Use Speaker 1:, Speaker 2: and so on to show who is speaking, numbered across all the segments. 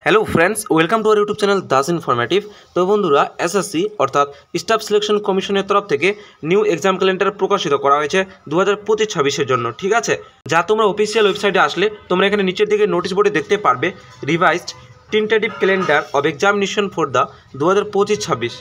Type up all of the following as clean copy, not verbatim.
Speaker 1: Hello friends, welcome to our YouTube channel Das informative. তো বন্ধুরা, SSC অর্থাৎ স্টাফ সিলেকশন কমিশনের তরফ থেকে নিউ এক্সাম ক্যালেন্ডার প্রকাশিত করা হয়েছে 2025-26-এর জন্য। ঠিক আছে, যা তোমরা অফিসিয়াল ওয়েবসাইটে আসলে তোমরা এখানে নিচের দিকে নোটিশ বোর্ডে দেখতে পারবে revised tentative calendar of examination for the 2025-26।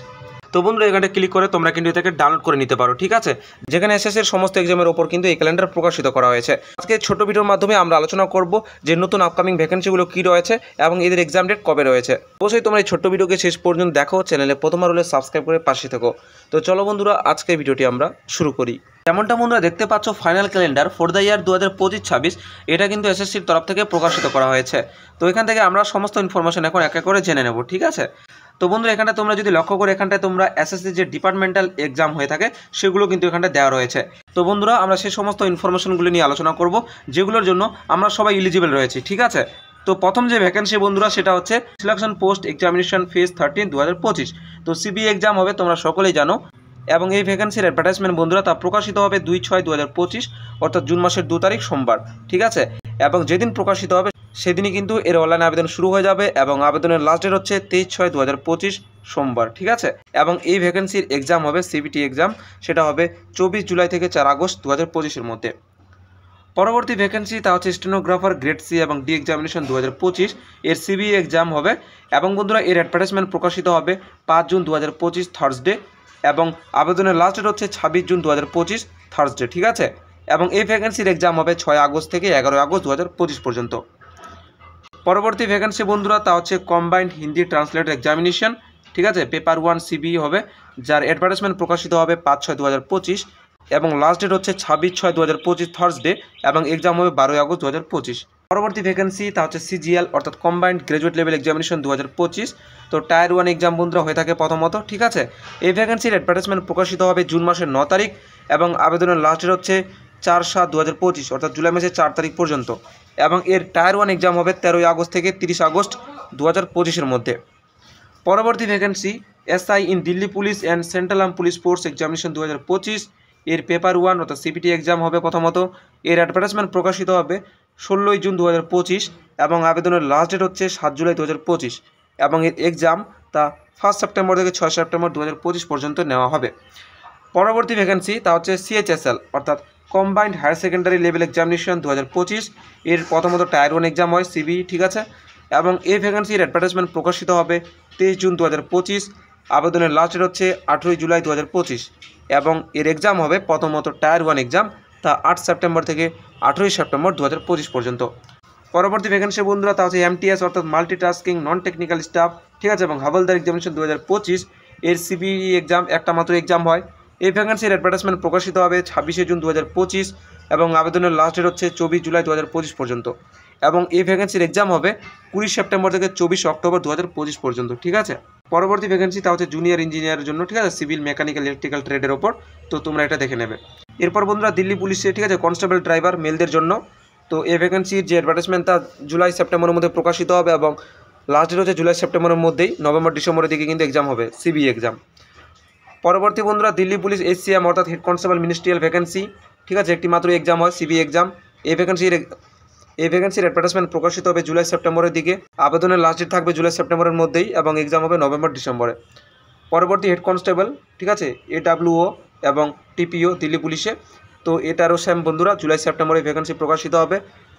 Speaker 1: তো বন্ধুরা, এখানে ক্লিক করে তোমরা কিন্তু এটাকে ডাউনলোড করে নিতে পারো। ঠিক আছে, যেখানে এসএসসির সমস্ত এক্সামের ওপর কিন্তু এই ক্যালেন্ডার প্রকাশিত করা হয়েছে। আজকে ছোট ভিডিওর মাধ্যমে আমরা আলোচনা করব যে নতুন আপকামিং ভ্যাকেন্সিগুলো কী রয়েছে এবং এদের এক্সাম ডেট কবে রয়েছে। অবশ্যই তোমরা এই ছোট্ট ভিডিওকে শেষ পর্যন্ত দেখো, চ্যানেলে প্রথমবার হলে সাবস্ক্রাইব করে পাশে থেকো। তো চলো বন্ধুরা, আজকে ভিডিওটি আমরা শুরু করি। যেমনটা বন্ধুরা দেখতে পাচ্ছ, final calendar for the year 2025-26 এটা কিন্তু এসএসসির তরফ থেকে প্রকাশিত করা হয়েছে। তো এখান থেকে আমরা সমস্ত ইনফরমেশন এখন এক এক করে জেনে নেব। ঠিক আছে, তো বন্ধুরা এখানটা তোমরা যদি লক্ষ্য করে, এখানটায় তোমরা এসএসসি যে ডিপার্টমেন্টাল এক্সাম হয়ে থাকে সেগুলো কিন্তু এখানটা দেওয়া রয়েছে। তো বন্ধুরা, আমরা সেই সমস্ত ইনফরমেশনগুলো নিয়ে আলোচনা করব যেগুলোর জন্য আমরা সবাই এলিজিবল রয়েছি। ঠিক আছে, তো প্রথম যে ভ্যাকেন্সি বন্ধুরা সেটা হচ্ছে সিলেকশন পোস্ট এক্সামিনেশন ফেজ 13 2025। তো সিবি এক্সাম হবে, তোমরা সকলেই জানো। এবং এই ভ্যাকেন্সির অ্যাডভার্টাইজমেন্ট বন্ধুরা তা প্রকাশিত হবে 2/6/2025 অর্থাৎ জুন মাসের 2 তারিখ সোমবার। ঠিক আছে, এবং যেদিন প্রকাশিত হবে সেদিনই কিন্তু এর অনলাইন আবেদন শুরু হয়ে যাবে এবং আবেদনের লাস্ট ডেট হচ্ছে 23/6/2025 সোমবার। ঠিক আছে, এবং এই ভ্যাকেন্সির এক্সাম হবে সিবিটি এক্সাম, সেটা হবে 24 জুলাই থেকে 4 আগস্ট 2025-এর মধ্যে। পরবর্তী ভ্যাকেন্সি তা হচ্ছে স্টেনোগ্রাফার গ্রেড সি এবং ডি এক্সামিনেশন 2025 এর সিবি এক্সাম হবে। এবং বন্ধুরা, এর অ্যাডভার্টাইজমেন্ট প্রকাশিত হবে 5 জুন 2025 থার্সডে এবং আবেদনের লাস্ট ডেট হচ্ছে 26 জুন 2025 থার্সডে। ঠিক আছে, এবং এই ভ্যাকেন্সির এক্সাম হবে 6 আগস্ট থেকে 11 আগস্ট 2025 পর্যন্ত। পরবর্তী ভ্যাকেন্সি বন্ধুরা তা হচ্ছে কম্বাইন্ড হিন্দি ট্রান্সলেটর এক্সামিনেশন। ঠিক আছে, পেপার 1 সিবি হবে, যার অ্যাডভার্টাইজমেন্ট প্রকাশিত হবে 5/6/2025 এবং লাস্ট ডেট হচ্ছে 26/6/2025 থার্সডে এবং এক্সাম হবে 12 আগস্ট 2025। পরবর্তী ভ্যাকেন্সি তা হচ্ছে সিজিএল অর্থাৎ কম্বাইন্ড গ্র্যাজুয়েট লেভেল এক্সামিনেশন 2025। তো টায়ার 1 এক্সাম বন্ধুরা হয়ে থাকে প্রথমত। ঠিক আছে, এই ভ্যাকেন্সির অ্যাডভার্টাইজমেন্ট প্রকাশিত হবে জুন মাসের 9 তারিখ এবং আবেদনের লাস্ট ডেট হচ্ছে 4/7/2025 অর্থাৎ জুলাই মাসের 4 তারিখ পর্যন্ত। এবং এর টায়ার 1 এক্সাম হবে 13 আগস্ট থেকে 30 আগস্ট 2025-এর মধ্যে। পরবর্তী vacancy SI in Delhi police and central arm police force examination 2025 এর পেপার 1 অর্থাৎ সিপিটি এক্সাম হবে প্রথমত। এর অ্যাডভার্টাইজমেন্ট প্রকাশিত হবে 16 জুন 2025 এবং আবেদনের লাস্ট ডেট হচ্ছে 7 জুলাই 2025 এবং এর এক্সাম তা 1 সেপ্টেম্বর থেকে 6 সেপ্টেম্বর 2025 পর্যন্ত নেওয়া হবে। পরবর্তী ভ্যাকেন্সি তা হচ্ছে সিএইচএসএল অর্থাৎ combined higher secondary level examination 2025 এর প্রথমত টায়ার 1 এক্সাম হয় সিবি। ঠিক আছে, এবং এই ভ্যাকেন্সির অ্যাডভার্টাইজমেন্ট প্রকাশিত হবে 23 জুন 2025, আবেদনের লাস্ট ডেট হচ্ছে 18 জুলাই 2025 এবং এর এক্সাম হবে প্রথমত টায়ার 1 এক্সাম, তা 8 সেপ্টেম্বর থেকে 18 সেপ্টেম্বর 2025 পর্যন্ত। পরবর্তী ভ্যাকেন্সি বন্ধুরা তা হচ্ছে এমটিএস অর্থাৎ মাল্টিটাস্কিং নন টেকনিক্যাল স্টাফ। ঠিক আছে, এবং হাবলদার এক্সামিনেশন 2025 এর সিবিই এক্সাম একটা মাত্র এক্সাম হয়। এই ভ্যাকেন্সির অ্যাডভার্টাইজমেন্ট প্রকাশিত হবে 26 জুন 2025 এবং আবেদনের লাস্ট ডেট হচ্ছে 24 জুলাই 2025 পর্যন্ত এবং এই ভ্যাকেন্সির এক্সাম হবে 20 সেপ্টেম্বর থেকে 24 অক্টোবর 2025 পর্যন্ত। ঠিক আছে, পরবর্তী ভ্যাকেন্সি তা হচ্ছে জুনিয়র ইঞ্জিনিয়ারের জন্য। ঠিক আছে, সিভিল মেকানিক্যাল ইলেকট্রিক্যাল ট্রেডের ওপর। তো তোমরা এটা দেখে নেবে। এরপর বন্ধুরা দিল্লি পুলিশে, ঠিক আছে, কনস্টেবল ড্রাইভার মেলদের জন্য। তো এই ভ্যাকেন্সির যে অ্যাডভার্টাইজমেন্ট তা জুলাই সেপ্টেম্বরের মধ্যে প্রকাশিত হবে এবং লাস্ট ডেট হচ্ছে জুলাই সেপ্টেম্বরের মধ্যেই, নভেম্বর ডিসেম্বরের দিকে কিন্তু এক্সাম হবে সিবি এক্সাম। পরবর্তী বন্ধুরা দিল্লি পুলিশ এসসিএম অর্থাৎ হেড কনস্টেবল মিনিস্ট্রিয়াল ভ্যাকেন্সি। ঠিক আছে, একটি মাত্র এক্সাম হয় সিবি এক্সাম। এই ভ্যাকেন্সির অ্যাডভার্টাইজমেন্ট প্রকাশিত হবে জুলাই সেপ্টেম্বরের দিকে, আবেদনের লাস্ট ডেট থাকবে জুলাই সেপ্টেম্বরের মধ্যেই এবং এক্সাম হবে নভেম্বর ডিসেম্বরে। পরবর্তী হেড কনস্টেবল, ঠিক আছে, এডাব্লিউও এবং টিপিও দিল্লি পুলিশে। তো এটারও সেম বন্ধুরা জুলাই সেপ্টেম্বরে ভ্যাকেন্সি প্রকাশিত হবে,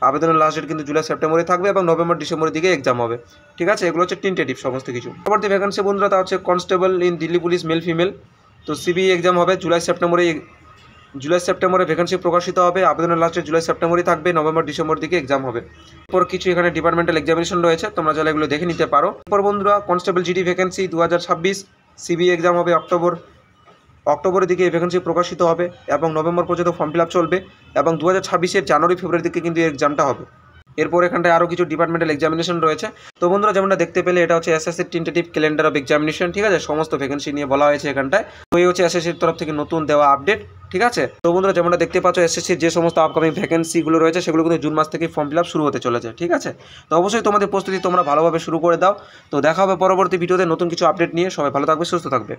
Speaker 1: আবেদনের লাস্ট ডেট কিন্তু জুলাই সেপ্টেম্বরে থাকবে এবং নভেম্বর ডিসেম্বরের দিকে এক্সাম হবে। ঠিক আছে, এগুলো হচ্ছে টেন্টেটিভ সমস্ত কিছু। পরবর্তী ভ্যাকেন্সি বন্ধুরা তা হচ্ছে constable in Delhi police male female. তো সিবি এক্সাম হবে জুলাই সেপ্টেম্বরে ভ্যাকেন্সি প্রকাশিত হবে, আবেদনের লাস্টে জুলাই সেপ্টেম্বরেই থাকবে, নভেম্বর ডিসেম্বর দিকে এক্সাম হবে। এরপর কিছু এখানে ডিপার্টমেন্টাল এক্সামিনেশন রয়েছে, তোমরা চাইলে এগুলো দেখে নিতে পারো। এরপর বন্ধুরা constable G D vacancy 2026 C B exam হবে অক্টোবরের দিকে এই ভ্যাকেন্সি প্রকাশিত হবে এবং নভেম্বর পর্যন্ত ফর্ম ফিল আপ চলবে এবং 2026-এর জানুয়ারি ফেব্রুয়ারি দিকে কিন্তু এই এক্সামটা হবে। এরপর এখানটায় আরও কিছু ডিপার্টমেন্টাল এক্সামিনেশন রয়েছে। তো বন্ধুরা যেমনটা দেখতে পেলে এটা হচ্ছে এসএসসির টেন্টেটিভ ক্যালেন্ডার অফ এক্সামিনেশন। ঠিক আছে, সমস্ত ভ্যাকেন্সি নিয়ে বলা হয়েছে এখানটায়। তো এই হচ্ছে এসএসসির তরফ থেকে নতুন দেওয়া আপডেট। ঠিক আছে, তো বন্ধুরা যেমনটা দেখতে পাচ্ছ এসএসসির যে সমস্ত আপকামিং ভ্যাকেন্সিগুলো রয়েছে সেগুলো কিন্তু জুন মাস থেকে ফর্ম ফিল আপ শুরু হতে চলেছে। ঠিক আছে, তো অবশ্যই তোমাদের প্রস্তুতি তোমরা ভালোভাবে শুরু করে দাও। তো দেখা হবে পরবর্তী ভিডিওতে নতুন কিছু আপডেট নিয়ে। সবাই ভালো থাকবে, সুস্থ থাকবে।